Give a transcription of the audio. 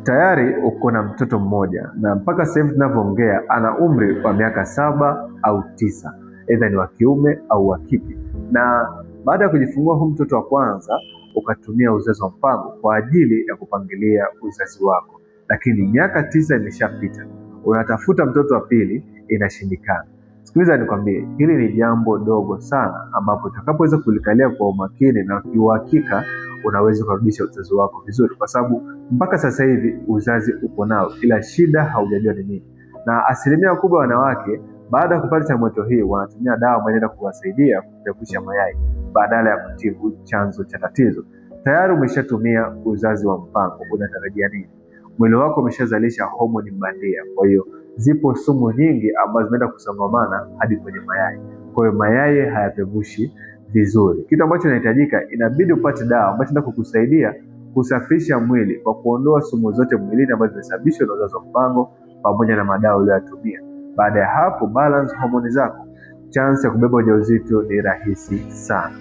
Tayari uko na mtoto mmoja na mpaka sasa hivi tunavyoongea ana umri wa miaka 7 au 9, aidha ni wa kiume au wa kike. Na baada ya kujifungua huyu mtoto wa kwanza ukatumia uzazi wa mpango kwa ajili ya kupangilia uzazi wako, lakini miaka 9 imeshapita, unatafuta mtoto wa pili, inashindikana. Sikiliza nikwambie, hili ni jambo dogo sana ambapo utakapoweza kulikalia kwa umakini na kiuhakika unaweza kurudisha uzazi wako vizuri, kwa sababu mpaka sasa hivi uzazi upo nao, ila shida haujajua ni nini. Na asilimia kubwa wanawake baada ya kupata changamoto hii wanatumia dawa ambayo inaenda kuwasaidia kuepusha mayai badala ya kutibu chanzo cha tatizo. Tayari umeshatumia uzazi wa mpango, unatarajia nini? Mwili wako umeshazalisha homoni bandia, kwa hiyo zipo sumu nyingi ambazo zinaenda kusongamana hadi kwenye mayai. Kwa hiyo mayai hayapevushi vizuri. Kitu ambacho inahitajika, inabidi upate dawa ambayo itaenda kukusaidia kusafisha mwili kwa kuondoa sumu zote mwilini ambazo zimesababishwa na uzazi wa mpango pamoja na madawa uliyotumia. Baada ya hapo, balance homoni zako, chance ya kubeba ujauzito ni rahisi sana.